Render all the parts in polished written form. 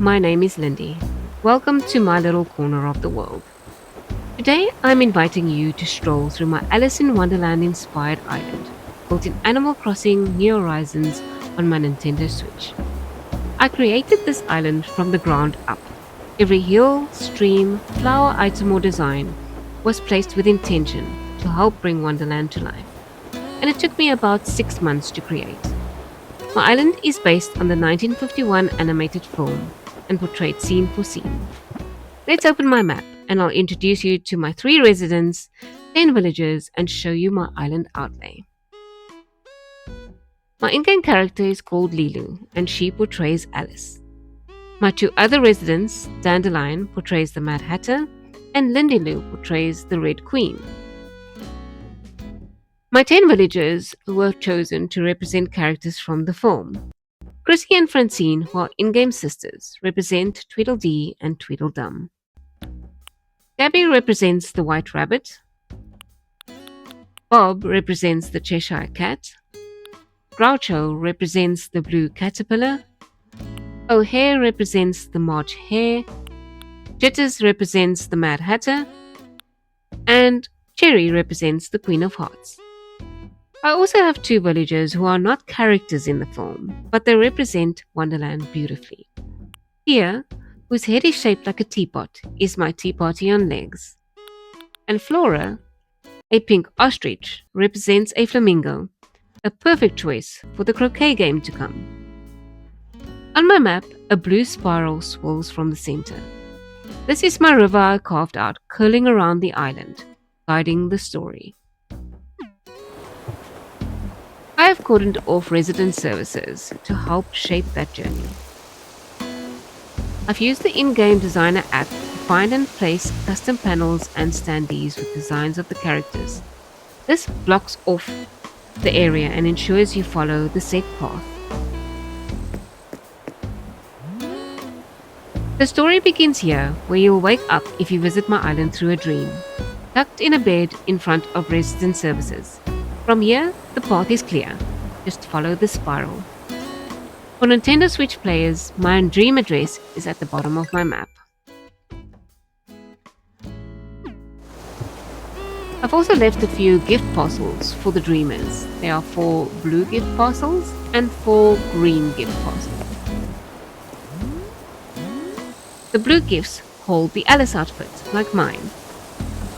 my name is Lindy. Welcome to my little corner of the world. Today I'm inviting you to stroll through my Alice in Wonderland inspired island, built in Animal Crossing New Horizons on my Nintendo Switch. I created this island from the ground up. Every hill, stream, flower item or design was placed with intention to help bring Wonderland to life. And it took me about 6 months to create. My island is based on the 1951 animated film and portrayed scene for scene. Let's open my map and I'll introduce you to my 3 residents, 10 villagers, and show you my island outlay. My in-game character is called Lilu and she portrays Alice. My 2 other residents, Dandelion portrays the Mad Hatter and Lindy Lou portrays the Red Queen. My 10 villagers were chosen to represent characters from the film. Chrissy and Francine, who are in-game sisters, represent Tweedledee and Tweedledum. Gabi represents the White Rabbit. Bob represents the Cheshire Cat. Groucho represents the Blue Caterpillar. Hare represents the March Hare. Jitters represents the Mad Hatter. And Cherry represents the Queen of Hearts. I also have 2 villagers who are not characters in the film, but they represent Wonderland beautifully. Hare, whose head is shaped like a teapot, is my tea party on legs. And Flora, a pink ostrich, represents a flamingo, a perfect choice for the croquet game to come. On my map, a blue spiral swirls from the center. This is my river I carved out, curling around the island, guiding the story. I have cordoned off resident services to help shape that journey. I've used the in-game designer app to find and place custom panels and standees with designs of the characters. This blocks off the area and ensures you follow the set path. The story begins here, where you'll wake up if you visit my island through a dream, tucked in a bed in front of resident services. From here, the path is clear. Just follow the spiral. For Nintendo Switch players, my dream address is at the bottom of my map. I've also left a few gift parcels for the dreamers. There are 4 blue gift parcels and 4 green gift parcels. The blue gifts hold the Alice outfit, like mine.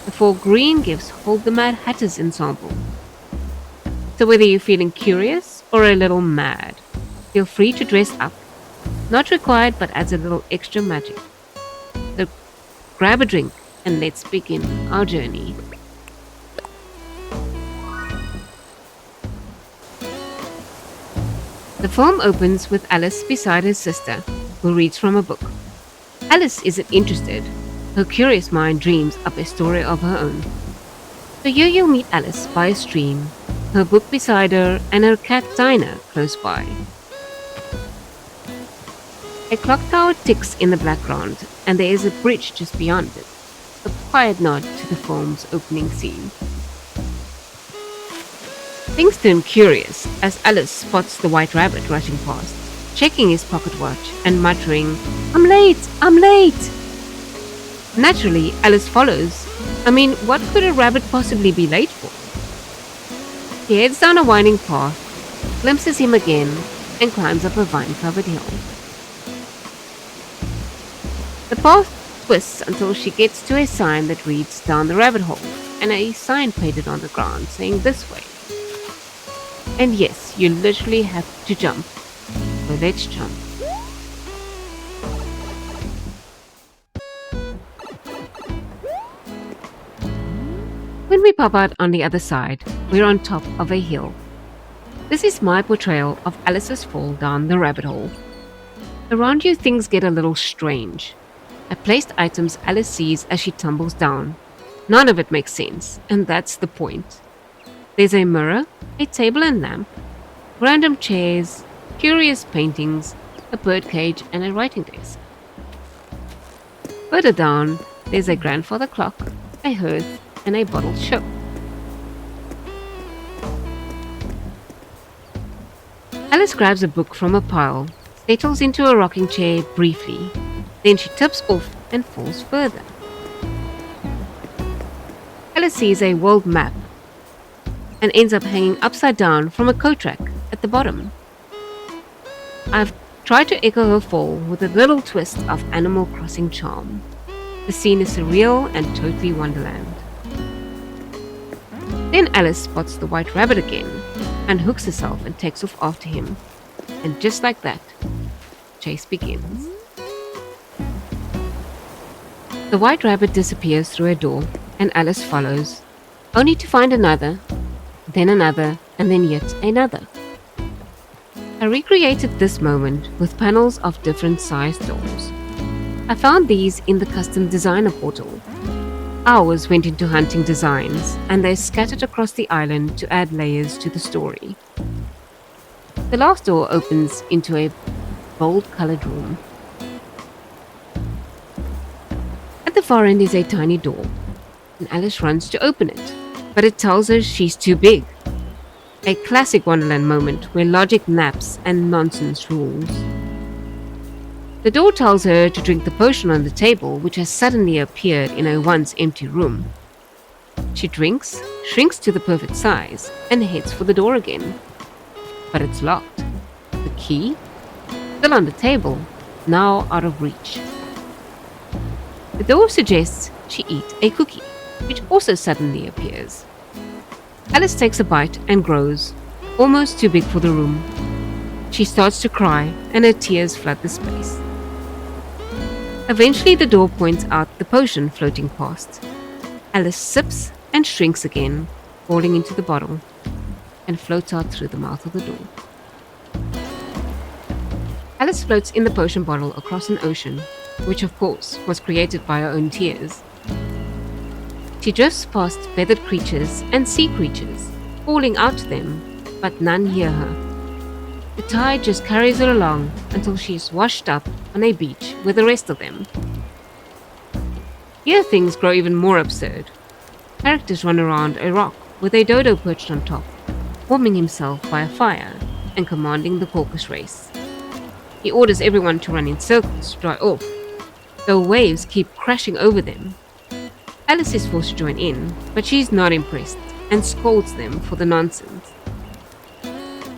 The 4 green gifts hold the Mad Hatter's ensemble. So whether you're feeling curious or a little mad, feel free to dress up. Not required, but adds a little extra magic. So grab a drink and let's begin our journey. The film opens with Alice beside her sister, who reads from a book. Alice isn't interested. Her curious mind dreams up a story of her own. So here you'll meet Alice by a stream, her book beside her, and her cat Dinah close by. A clock tower ticks in the background, and there is a bridge just beyond it, a quiet nod to the film's opening scene. Things turn curious as Alice spots the White Rabbit rushing past, checking his pocket watch and muttering, "I'm late! I'm late!" Naturally, Alice follows. What could a rabbit possibly be late for? He heads down a winding path, glimpses him again, and climbs up a vine-covered hill. The path twists until she gets to a sign that reads "Down the Rabbit Hole" and a sign painted on the ground saying "This way." And yes, you literally have to jump. So let's jump. When we pop out on the other side, we're on top of a hill. This is my portrayal of Alice's fall down the rabbit hole. Around you, things get a little strange. I placed items Alice sees as she tumbles down. None of it makes sense, and that's the point. There's a mirror, a table and lamp, random chairs, curious paintings, a birdcage, and a writing desk. Further down, there's a grandfather clock, a hearth, and a bottled show. Alice grabs a book from a pile, settles into a rocking chair briefly, then she tips off and falls further. Alice sees a world map and ends up hanging upside down from a coat rack at the bottom. I've tried to echo her fall with a little twist of Animal Crossing charm. The scene is surreal and totally Wonderland. Then Alice spots the white rabbit again, unhooks herself and takes off after him. And just like that, chase begins. The white rabbit disappears through a door and Alice follows, only to find another, and then yet another. I recreated this moment with panels of different sized doors. I found these in the custom designer portal. Hours went into hunting designs, and they're scattered across the island to add layers to the story. The last door opens into a bold colored room. At the far end is a tiny door, and Alice runs to open it, but it tells her she's too big. A classic Wonderland moment where logic naps and nonsense rules. The door tells her to drink the potion on the table, which has suddenly appeared in a once empty room. She drinks, shrinks to the perfect size, and heads for the door again. But it's locked. The key? Still on the table, now out of reach. The door suggests she eat a cookie, which also suddenly appears. Alice takes a bite and grows, almost too big for the room. She starts to cry, and her tears flood the space. Eventually, the door points out the potion floating past. Alice sips and shrinks again, falling into the bottle, and floats out through the mouth of the door. Alice floats in the potion bottle across an ocean, which of course was created by her own tears. She drifts past feathered creatures and sea creatures, calling out to them, but none hear her. The tide just carries her along until she is washed up on a beach with the rest of them. Here things grow even more absurd. Characters run around a rock with a dodo perched on top, warming himself by a fire and commanding the caucus race. He orders everyone to run in circles to dry off, though waves keep crashing over them. Alice is forced to join in, but she's not impressed and scolds them for the nonsense.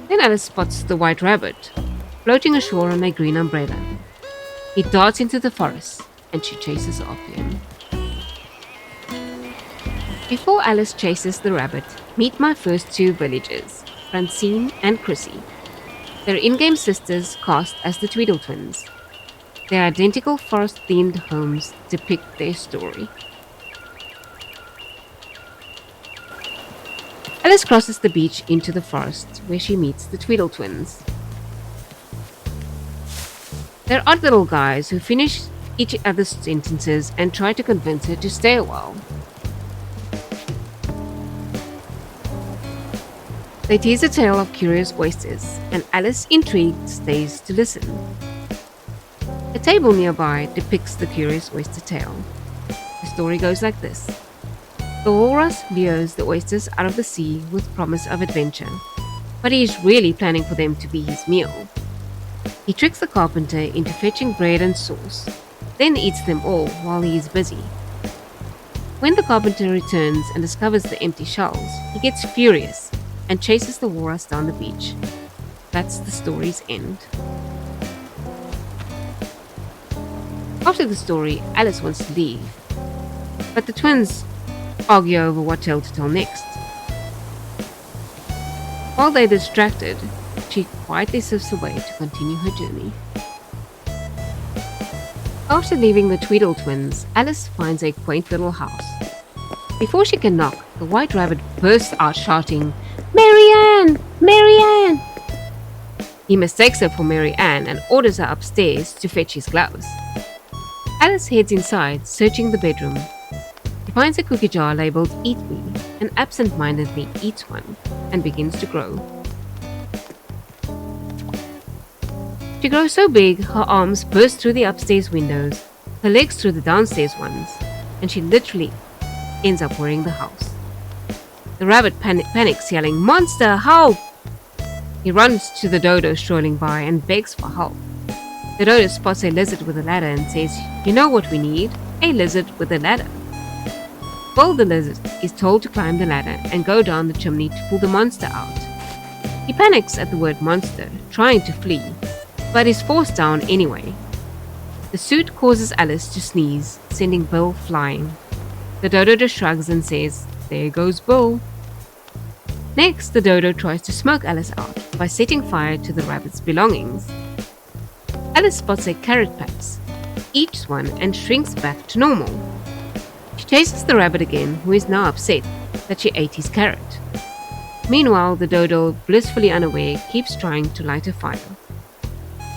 Then Alice spots the white rabbit, floating ashore on a green umbrella. He darts into the forest, and she chases after him. Before Alice chases the rabbit, meet my first two villagers, Francine and Chrissy. They're in-game sisters cast as the Tweedle Twins. Their identical forest-themed homes depict their story. Alice crosses the beach into the forest, where she meets the Tweedle Twins. They're odd little guys who finish each other's sentences and try to convince her to stay a while. They tease a tale of curious oysters, and Alice, intrigued, stays to listen. A table nearby depicts the curious oyster tale. The story goes like this. The walrus lures the oysters out of the sea with promise of adventure, but he is really planning for them to be his meal. He tricks the carpenter into fetching bread and sauce, then eats them all while he is busy. When the carpenter returns and discovers the empty shells, he gets furious and chases the walrus down the beach. That's the story's end. After the story, Alice wants to leave, but the twins argue over what tale to tell next. While they're distracted, she quietly slips away to continue her journey. After leaving the Tweedle Twins, Alice finds a quaint little house. Before she can knock, the white rabbit bursts out shouting, "Mary Ann! Mary Ann!" He mistakes her for Mary Ann and orders her upstairs to fetch his gloves. Alice heads inside, searching the bedroom. She finds a cookie jar labeled "Eat Me" and absent-mindedly eats one and begins to grow. She grows so big, her arms burst through the upstairs windows, her legs through the downstairs ones, and she literally ends up wearing the house. The rabbit panics, yelling, "Monster, help!" He runs to the dodo strolling by and begs for help, The dodo spots a lizard with a ladder and says, "You know what we need? A lizard with a ladder." Bill the lizard is told to climb the ladder and go down the chimney to pull the monster out. He panics at the word monster, trying to flee, but is forced down anyway. The suit causes Alice to sneeze, sending Bill flying. The dodo just shrugs and says, "There goes Bill." Next, the dodo tries to smoke Alice out by setting fire to the rabbit's belongings. Alice spots a carrot patch, eats one and shrinks back to normal. She chases the rabbit again, who is now upset that she ate his carrot. Meanwhile, the dodo, blissfully unaware, keeps trying to light a fire.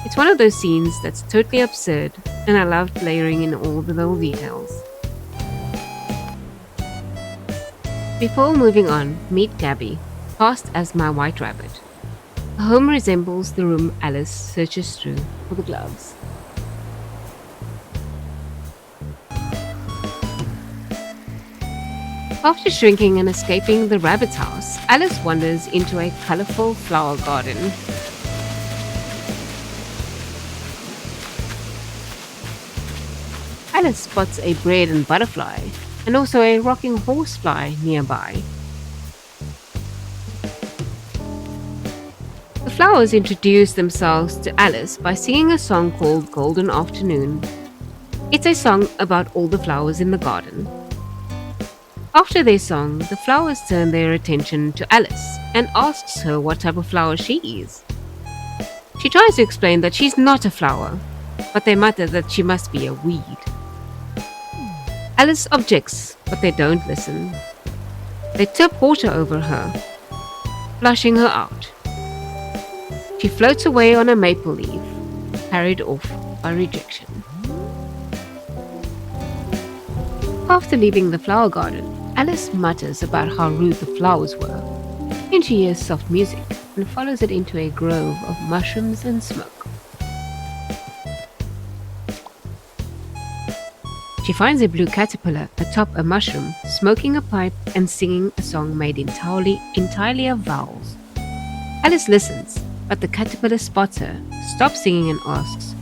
It's one of those scenes that's totally absurd, and I loved layering in all the little details. Before moving on, meet Gabi, cast as my white rabbit. Her home resembles the room Alice searches through for the gloves. After shrinking and escaping the rabbit's house, Alice wanders into a colorful flower garden. Alice spots a bread and butterfly, and also a rocking horsefly nearby. The flowers introduce themselves to Alice by singing a song called Golden Afternoon. It's a song about all the flowers in the garden. After their song, the flowers turn their attention to Alice and asks her what type of flower she is. She tries to explain that she's not a flower, but they mutter that she must be a weed. Alice objects, but they don't listen. They tip water over her, flushing her out. She floats away on a maple leaf, carried off by rejection. After leaving the flower garden, Alice mutters about how rude the flowers were. Then she hears soft music and follows it into a grove of mushrooms and smoke. She finds a blue caterpillar atop a mushroom, smoking a pipe and singing a song made entirely of vowels. Alice listens, but the caterpillar spots her, stops singing and asks,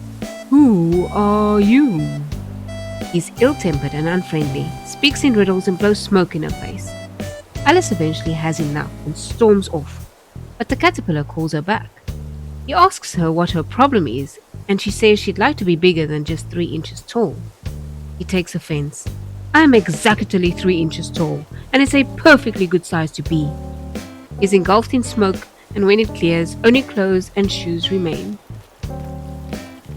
"Who are you?" He's ill-tempered and unfriendly, speaks in riddles and blows smoke in her face. Alice eventually has enough and storms off, but the caterpillar calls her back. He asks her what her problem is, and she says she'd like to be bigger than just 3 inches tall. He takes offense. "I am exactly 3 inches tall, and it's a perfectly good size to be." He's engulfed in smoke, and when it clears, only clothes and shoes remain.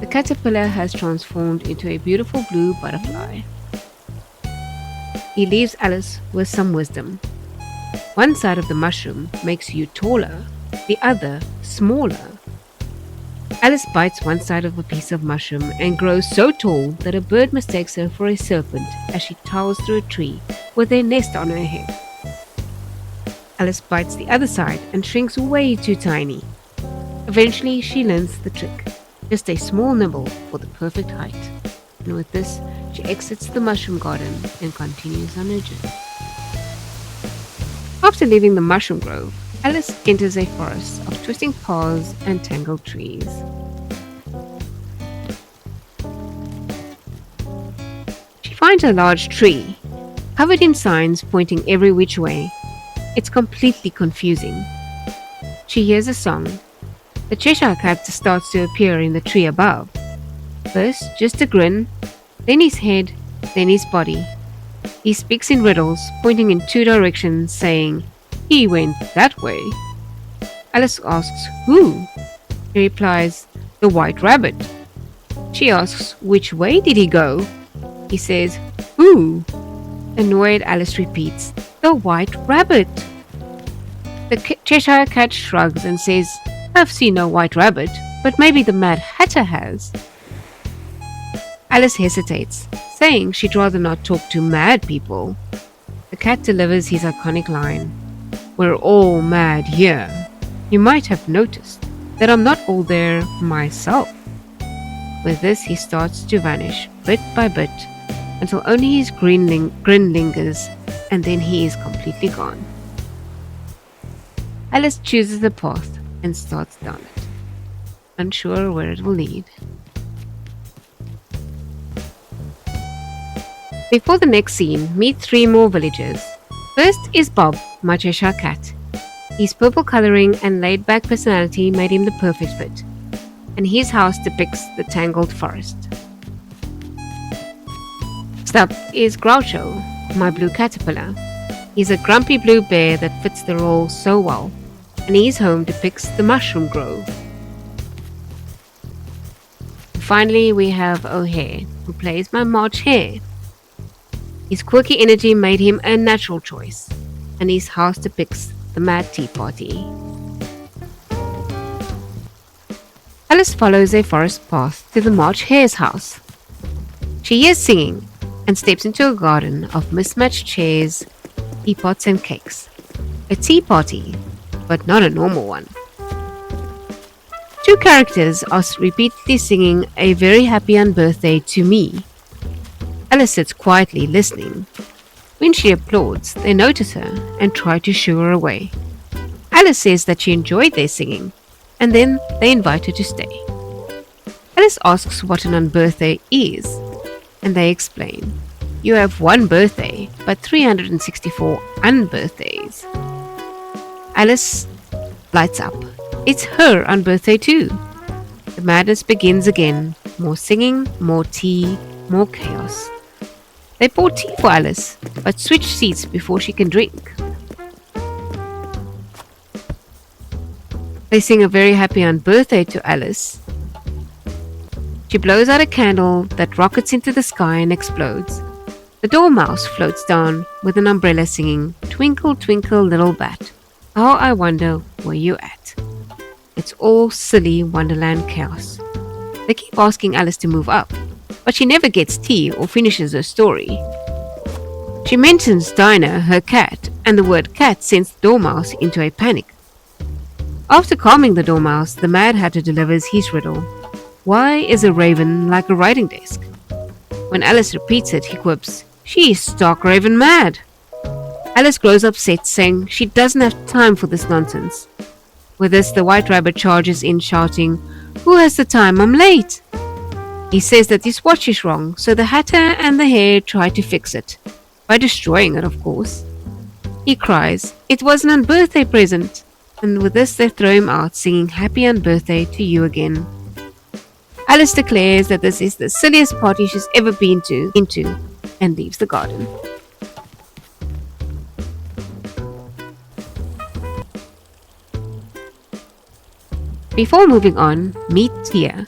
The caterpillar has transformed into a beautiful blue butterfly. He leaves Alice with some wisdom. One side of the mushroom makes you taller, the other smaller. Alice bites one side of a piece of mushroom and grows so tall that a bird mistakes her for a serpent as she towers through a tree with a nest on her head. Alice bites the other side and shrinks way too tiny. Eventually, she learns the trick. Just a small nibble for the perfect height. And with this, she exits the mushroom garden and continues on her journey. After leaving the mushroom grove, Alice enters a forest of twisting paths and tangled trees. She finds a large tree, covered in signs pointing every which way. It's completely confusing. She hears a song. The Cheshire Cat starts to appear in the tree above. First, just a grin, then his head, then his body. He speaks in riddles, pointing in 2 directions, saying, "He went that way." Alice asks, "Who?" He replies, "The white rabbit." She asks, "Which way did he go?" He says, "Who?" Annoyed, Alice repeats, "The white rabbit." The Cheshire Cat shrugs and says, "I've seen no white rabbit, but maybe the Mad Hatter has." Alice hesitates, saying she'd rather not talk to mad people. The cat delivers his iconic line, "We're all mad here. You might have noticed that I'm not all there myself." With this, he starts to vanish, bit by bit, until only his grin lingers, and then he is completely gone. Alice chooses the path and starts down it, unsure where it will lead. Before the next scene, meet three more villagers. First is Bob, my Cheshire Cat. His purple colouring and laid-back personality made him the perfect fit, and his house depicts the tangled forest. Next up is Groucho, my blue caterpillar. He's a grumpy blue bear that fits the role so well, and his home depicts the mushroom grove. Finally, we have Hare, who plays my March Hare. His quirky energy made him a natural choice, and his house depicts the Mad Tea Party. Alice follows a forest path to the March Hare's house. She hears singing and steps into a garden of mismatched chairs, teapots and cakes. A tea party, but not a normal one. Two characters are repeatedly singing a very happy unbirthday to me. Alice sits quietly listening. When she applauds, they notice her and try to shoo her away. Alice says that she enjoyed their singing, and then they invite her to stay. Alice asks what an unbirthday is, and they explain. You have one birthday, but 364 unbirthdays. Alice lights up. It's her unbirthday too. The madness begins again. More singing, more tea, more chaos. They pour tea for Alice, but switch seats before she can drink. They sing a very happy unbirthday to Alice. She blows out a candle that rockets into the sky and explodes. The dormouse floats down with an umbrella singing, Twinkle, twinkle, little bat. How I wonder where you at. It's all silly Wonderland chaos. They keep asking Alice to move up, but she never gets tea or finishes her story. She mentions Dinah, her cat, and the word cat sends the dormouse into a panic. After calming the dormouse, the Mad Hatter delivers his riddle. Why is a raven like a writing desk? When Alice repeats it, he quips, She's stark raving mad. Alice grows upset, saying she doesn't have time for this nonsense. With this, the White Rabbit charges in, shouting, Who has the time? I'm late. He says that his watch is wrong, so the Hatter and the Hare try to fix it. By destroying it, of course. He cries, It was an unbirthday present. And with this, they throw him out, singing Happy Unbirthday to you again. Alice declares that this is the silliest party she's ever been into, and leaves the garden. Before moving on, meet Tia.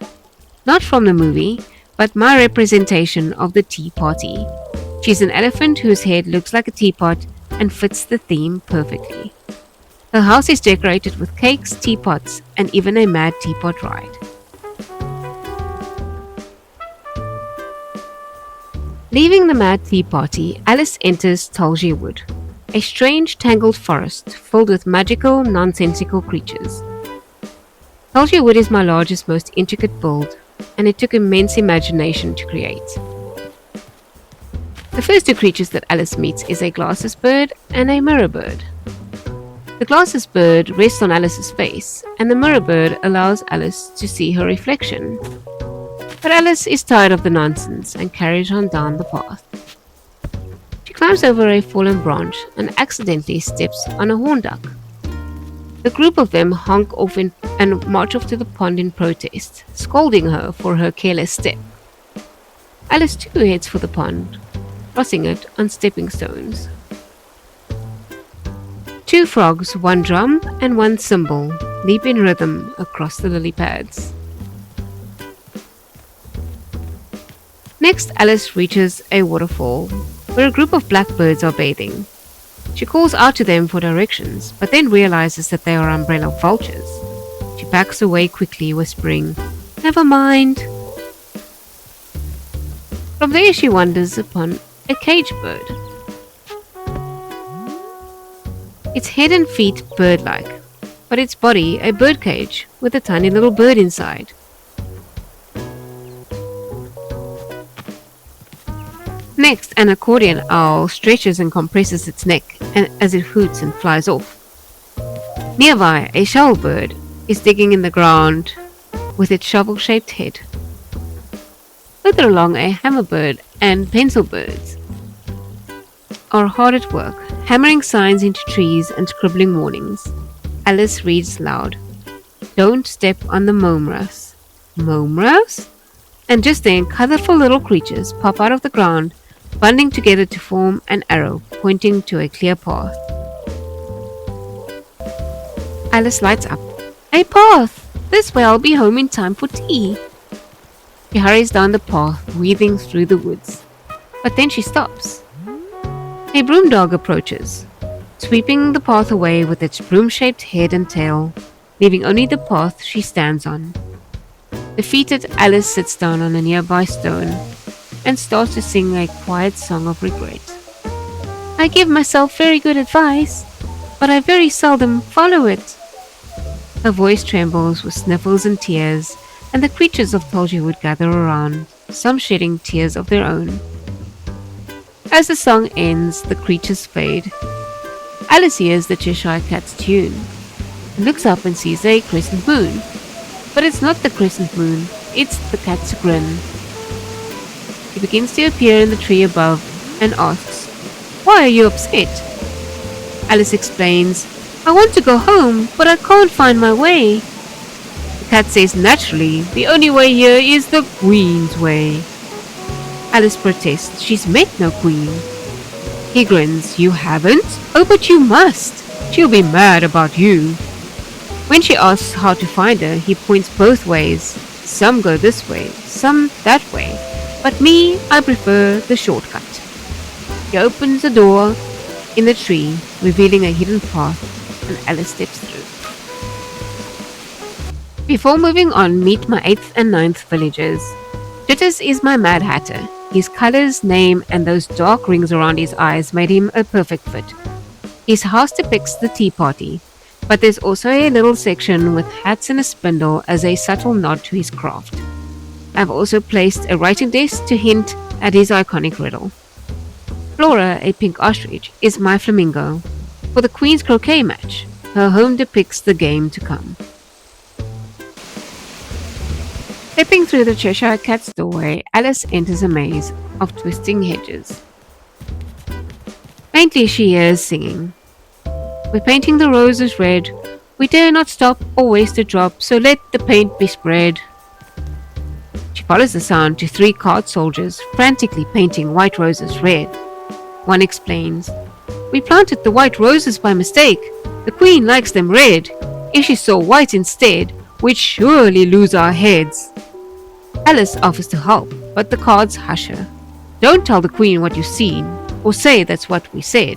Not from the movie, but my representation of the tea party. She's an elephant whose head looks like a teapot and fits the theme perfectly. Her house is decorated with cakes, teapots, and even a mad teapot ride. Leaving the mad tea party, Alice enters Tulgey Wood, a strange tangled forest filled with magical, nonsensical creatures. Tulgey Wood is my largest, most intricate build, and it took immense imagination to create. The first two creatures that Alice meets is a glasses bird and a mirror bird. The glasses bird rests on Alice's face, and the mirror bird allows Alice to see her reflection. But Alice is tired of the nonsense and carries on down the path. She climbs over a fallen branch and accidentally steps on a horn duck. The group of them honk off and march off to the pond in protest, scolding her for her careless step. Alice too heads for the pond, crossing it on stepping stones. Two frogs, one drum and one cymbal, leap in rhythm across the lily pads. Next, Alice reaches a waterfall where a group of blackbirds are bathing. She calls out to them for directions, but then realizes that they are umbrella vultures. She backs away quickly, whispering, Never mind. From there she wanders upon a cage bird. Its head and feet bird-like, but its body a birdcage with a tiny little bird inside. Next, an accordion owl stretches and compresses its neck as it hoots and flies off. Nearby, a shovelbird is digging in the ground with its shovel-shaped head. Further along, a hammerbird and pencil birds are hard at work, hammering signs into trees and scribbling warnings. Alice reads loud, "Don't step on the momras." Momras? And just then, colorful little creatures pop out of the ground, bundling together to form an arrow pointing to a clear path. Alice lights up. "A path! This way I'll be home in time for tea." She hurries down the path, weaving through the woods. But then she stops. A broom dog approaches, sweeping the path away with its broom-shaped head and tail, leaving only the path she stands on. Defeated, Alice sits down on a nearby stone and starts to sing a quiet song of regret. "I give myself very good advice, but I very seldom follow it." Her voice trembles with sniffles and tears, and the creatures of Tollywood gather around, some shedding tears of their own. As the song ends, the creatures fade. Alice hears the Cheshire Cat's tune and looks up and sees a crescent moon. But it's not the crescent moon, it's the cat's grin. He begins to appear in the tree above and asks, "Why are you upset?" Alice explains, "I want to go home, but I can't find my way." The cat says naturally, "The only way here is the Queen's way." Alice protests, "She's met no queen." He grins, "You haven't? Oh, but you must. She'll be mad about you." When she asks how to find her, he points both ways. Some go this way, some that way. But me, I prefer the shortcut. He opens a door in the tree, revealing a hidden path, and Alice steps through. Before moving on, meet my 8th and 9th villagers. Jitters is my Mad Hatter. His colors, name, and those dark rings around his eyes made him a perfect fit. His house depicts the tea party, but there's also a little section with hats and a spindle as a subtle nod to his craft. I've also placed a writing desk to hint at his iconic riddle. Flora, a pink ostrich, is my Flamingo. For the Queen's croquet match, her home depicts the game to come. Stepping through the Cheshire Cat's doorway, Alice enters a maze of twisting hedges. Faintly she hears singing. "We're painting the roses red. We dare not stop or waste a drop, so let the paint be spread." She follows the sound to 3 card soldiers frantically painting white roses red. One explains, "We planted the white roses by mistake. The Queen likes them red. If she saw white instead, we'd surely lose our heads." Alice offers to help, but the cards hush her. "Don't tell the Queen what you've seen, or say that's what we said."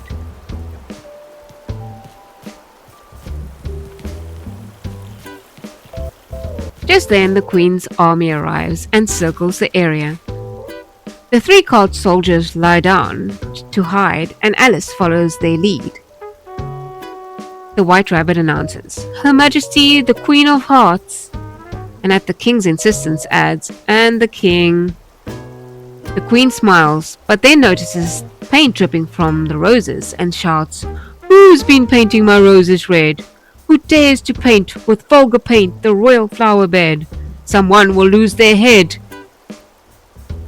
Just then, the Queen's army arrives and circles the area. The 3 card soldiers lie down to hide, and Alice follows their lead. The White Rabbit announces, "Her Majesty, the Queen of Hearts," and at the King's insistence adds, "And the King." The Queen smiles, but then notices paint dripping from the roses and shouts, "Who's been painting my roses red? Who dares to paint with vulgar paint the royal flower bed? Someone will lose their head."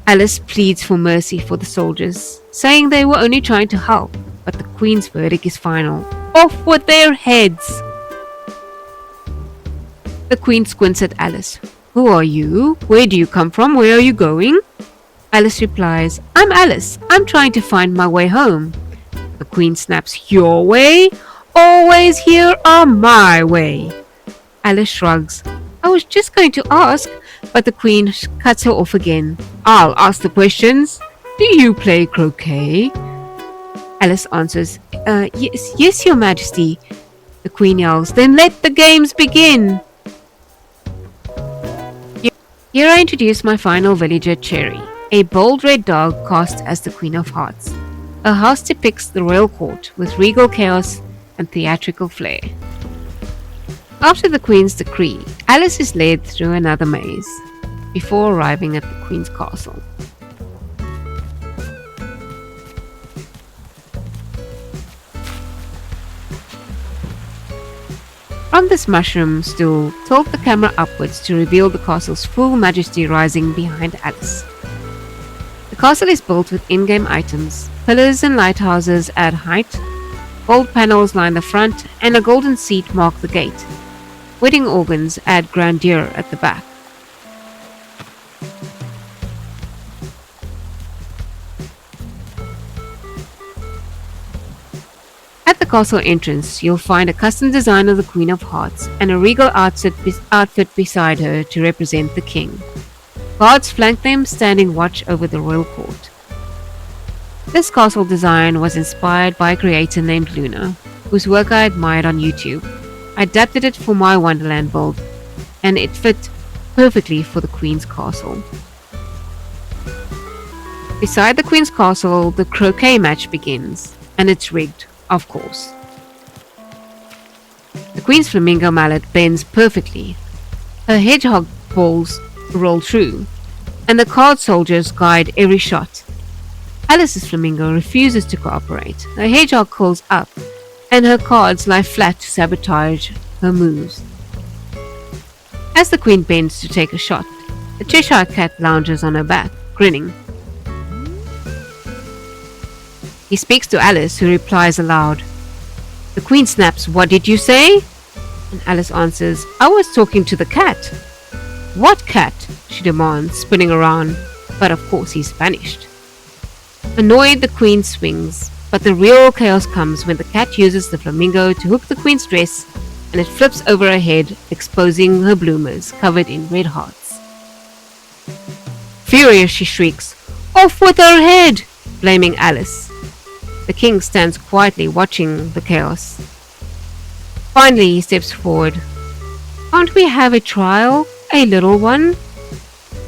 Alice pleads for mercy for the soldiers, saying they were only trying to help, but the Queen's verdict is final. "Off with their heads!" The Queen squints at Alice. "Who are you? Where do you come from? Where are you going?" Alice replies, "I'm Alice. I'm trying to find my way home." The Queen snaps, "Your way? Always here are my way." Alice shrugs. "I was just going to ask," but the Queen cuts her off again. "I'll ask the questions. Do you play croquet?" Alice answers, Yes, Your Majesty." The Queen yells, "Then let the games begin." Here I introduce my final villager, Cherry, a bold red dog cast as the Queen of Hearts. Her house depicts the royal court with regal chaos and theatrical flair. After the Queen's decree, Alice is led through another maze before arriving at the Queen's castle. From this mushroom stool, tilt the camera upwards to reveal the castle's full majesty rising behind Alice. The castle is built with in-game items. Pillars and lighthouses add height, gold panels line the front, and a golden seat mark the gate. Wedding organs add grandeur at the back. At the castle entrance, you'll find a custom design of the Queen of Hearts and a regal outfit beside her to represent the king. Guards flank them, standing watch over the royal court. This castle design was inspired by a creator named Luna, whose work I admired on YouTube. I adapted it for my Wonderland build, and it fit perfectly for the Queen's castle. Beside the Queen's castle, the croquet match begins, and it's rigged, of course. The Queen's Flamingo mallet bends perfectly. Her hedgehog balls roll true, and the card soldiers guide every shot. Alice's Flamingo refuses to cooperate. Her hedgehog curls up, and her cards lie flat to sabotage her moves. As the Queen bends to take a shot, the Cheshire Cat lounges on her back, grinning. He speaks to Alice, who replies aloud. The Queen snaps, "What did you say?" And Alice answers, "I was talking to the cat." "What cat?" she demands, spinning around, but of course he's vanished. Annoyed, the Queen swings, but the real chaos comes when the cat uses the Flamingo to hook the Queen's dress, and it flips over her head, exposing her bloomers covered in red hearts. Furious, she shrieks, "Off with her head!" blaming Alice. The king stands quietly watching the chaos. Finally, he steps forward. "Can't we have a trial? A little one?"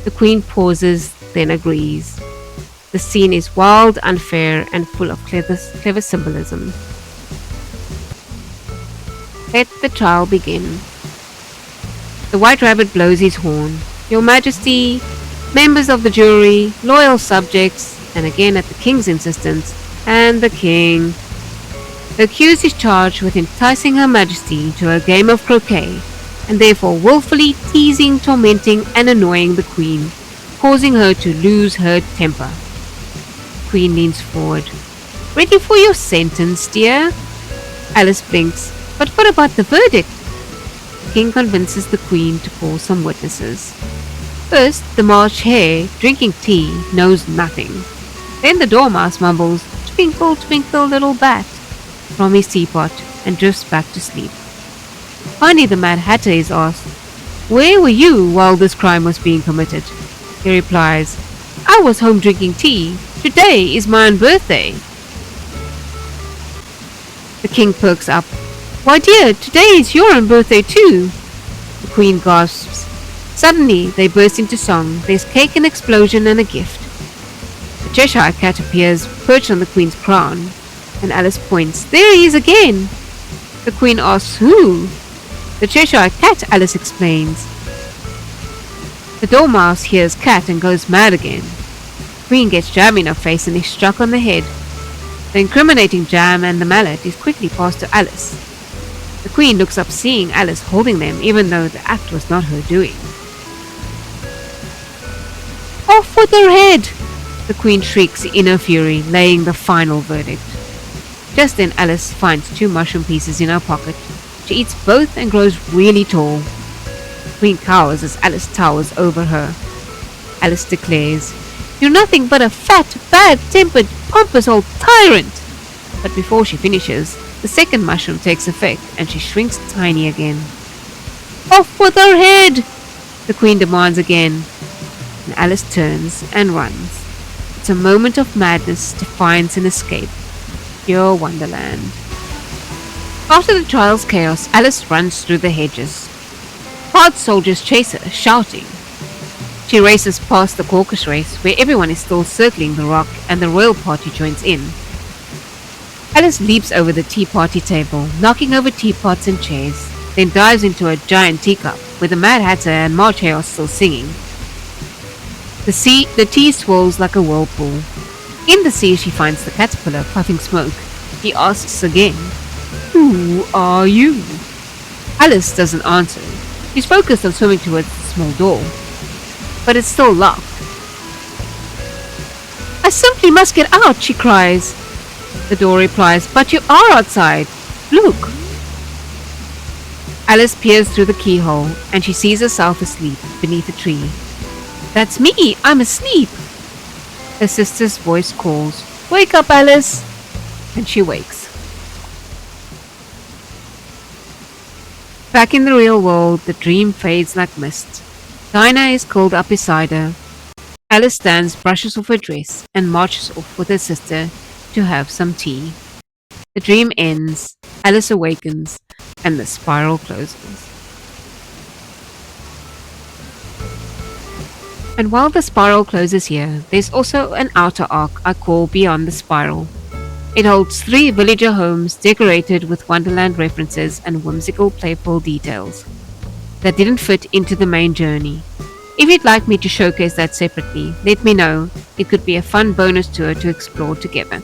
The Queen pauses, then agrees. The scene is wild, unfair, and full of clever symbolism. Let the trial begin. The White Rabbit blows his horn. "Your Majesty, members of the jury, loyal subjects," and again at the king's insistence, "and the king." The accused is charged with enticing Her Majesty to a game of croquet, and therefore willfully teasing, tormenting, and annoying the Queen, causing her to lose her temper. The Queen leans forward. "Ready for your sentence, dear?" Alice blinks. "But what about the verdict?" The King convinces the Queen to call some witnesses. First, the March Hare, drinking tea, knows nothing. Then the Dormouse mumbles, "Twinkle, twinkle, little bat," from his teapot and drifts back to sleep. Finally, the Mad Hatter is asked, "Where were you while this crime was being committed?" He replies, "I was home drinking tea. Today is my own birthday." The King perks up. "Why dear, today is your own birthday too." The Queen gasps. Suddenly, they burst into song. There's cake, an explosion, and a gift. The Cheshire Cat appears, perched on the Queen's crown, and Alice points. "There he is again." The Queen asks, "Who?" "The Cheshire Cat," Alice explains. The Dormouse hears cat and goes mad again. The Queen gets jam in her face and is struck on the head. The incriminating jam and the mallet is quickly passed to Alice. The Queen looks up, seeing Alice holding them, even though the act was not her doing. "Off with her head!" the Queen shrieks in her fury, laying the final verdict. Just then Alice finds 2 mushroom pieces in her pocket. She eats both and grows really tall. The Queen cowers as Alice towers over her. Alice declares, "You're nothing but a fat, bad-tempered, pompous old tyrant!" But before she finishes, the second mushroom takes effect and she shrinks tiny again. "Off with her head!" the Queen demands again, and Alice turns and runs. It's a moment of madness, defiance, and escape. Pure Wonderland. After the trial's chaos, Alice runs through the hedges. Card soldiers chase her, shouting. She races past the caucus race, where everyone is still circling the rock, and the royal party joins in. Alice leaps over the tea party table, knocking over teapots and chairs, then dives into a giant teacup, where the Mad Hatter and March Hare are still singing. The tea swirls like a whirlpool. In the sea, she finds the caterpillar puffing smoke. He asks again, "Who are you?" Alice doesn't answer. She's focused on swimming towards the small door, but it's still locked. simply must get out, she cries. The door replies, but you are outside. Look. Alice peers through the keyhole and she sees herself asleep beneath a tree. That's me, I'm asleep. Her sister's voice calls, wake up, Alice. And she wakes. Back in the real world, the dream fades like mist. Dinah is curled up beside her. Alice stands, brushes off her dress, and marches off with her sister to have some tea. The dream ends, Alice awakens, and the spiral closes. And while the spiral closes here, there's also an outer arc I call Beyond the Spiral. It holds 3 villager homes decorated with Wonderland references and whimsical playful details that didn't fit into the main journey. If you'd like me to showcase that separately, let me know. It could be a fun bonus tour to explore together.